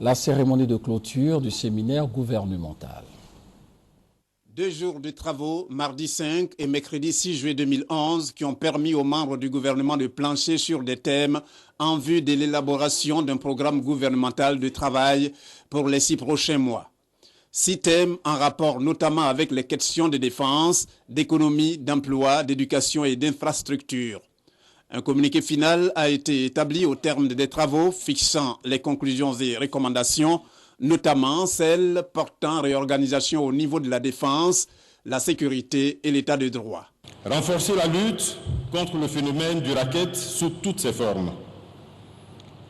la cérémonie de clôture du séminaire gouvernemental. 2 jours de travaux, mardi 5 et mercredi 6 juillet 2011, qui ont permis aux membres du gouvernement de plancher sur des thèmes en vue de l'élaboration d'un programme gouvernemental de travail pour les 6 prochains mois. 6 thèmes en rapport notamment avec les questions de défense, d'économie, d'emploi, d'éducation et d'infrastructure. Un communiqué final a été établi au terme des travaux fixant les conclusions et recommandations, notamment celles portant réorganisation au niveau de la défense, la sécurité et l'état de droit. Renforcer la lutte contre le phénomène du racket sous toutes ses formes.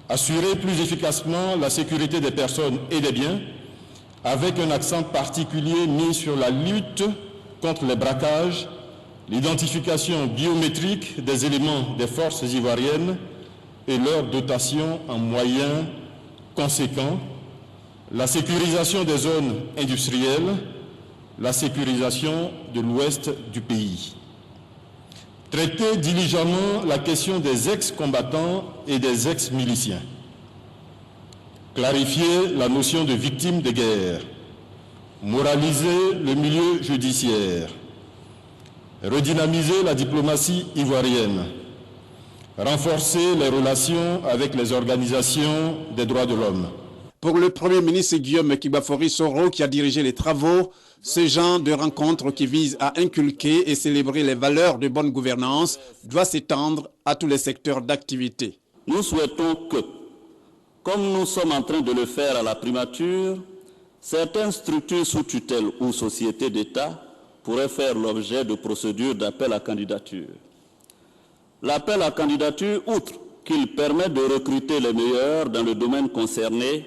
Assurer plus efficacement la sécurité des personnes et des biens, avec un accent particulier mis sur la lutte contre les braquages, l'identification biométrique des éléments des forces ivoiriennes et leur dotation en moyens conséquents, la sécurisation des zones industrielles, la sécurisation de l'ouest du pays. Traiter diligemment la question des ex-combattants et des ex-miliciens. Clarifier la notion de victime de guerre. Moraliser le milieu judiciaire. Redynamiser la diplomatie ivoirienne. Renforcer les relations avec les organisations des droits de l'homme. Pour le Premier ministre Guillaume Kibafori Soro, qui a dirigé les travaux, ce genre de rencontre qui vise à inculquer et célébrer les valeurs de bonne gouvernance doit s'étendre à tous les secteurs d'activité. Nous souhaitons que, comme nous sommes en train de le faire à la primature, certaines structures sous tutelle ou sociétés d'État pourraient faire l'objet de procédures d'appel à candidature. L'appel à candidature, outre qu'il permet de recruter les meilleurs dans le domaine concerné,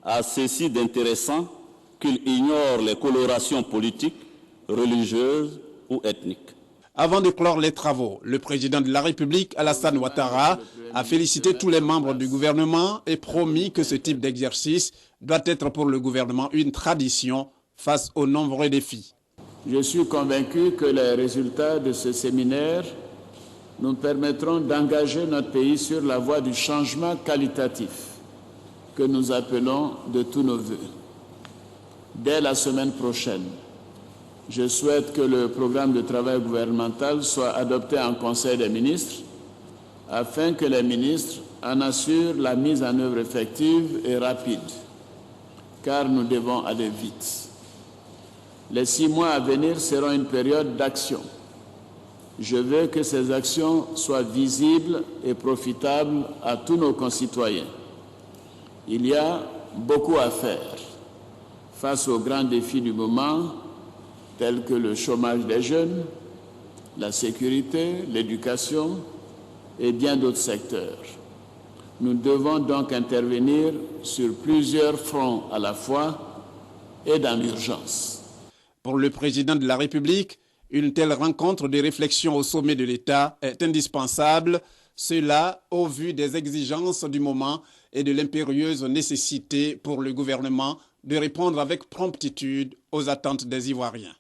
a ceci d'intéressant qu'il ignore les colorations politiques, religieuses ou ethniques. Avant de clore les travaux, le président de la République, Alassane Ouattara, a félicité tous les membres du gouvernement et promis que ce type d'exercice doit être pour le gouvernement une tradition face aux nombreux défis. Je suis convaincu que les résultats de ce séminaire nous permettront d'engager notre pays sur la voie du changement qualitatif que nous appelons de tous nos vœux. Dès la semaine prochaine, je souhaite que le programme de travail gouvernemental soit adopté en Conseil des ministres afin que les ministres en assurent la mise en œuvre effective et rapide, car nous devons aller vite. Les 6 mois à venir seront une période d'action. Je veux que ces actions soient visibles et profitables à tous nos concitoyens. Il y a beaucoup à faire face aux grands défis du moment, tels que le chômage des jeunes, la sécurité, l'éducation et bien d'autres secteurs. Nous devons donc intervenir sur plusieurs fronts à la fois et dans l'urgence. Pour le président de la République, une telle rencontre de réflexion au sommet de l'État est indispensable, cela au vu des exigences du moment et de l'impérieuse nécessité pour le gouvernement de répondre avec promptitude aux attentes des Ivoiriens.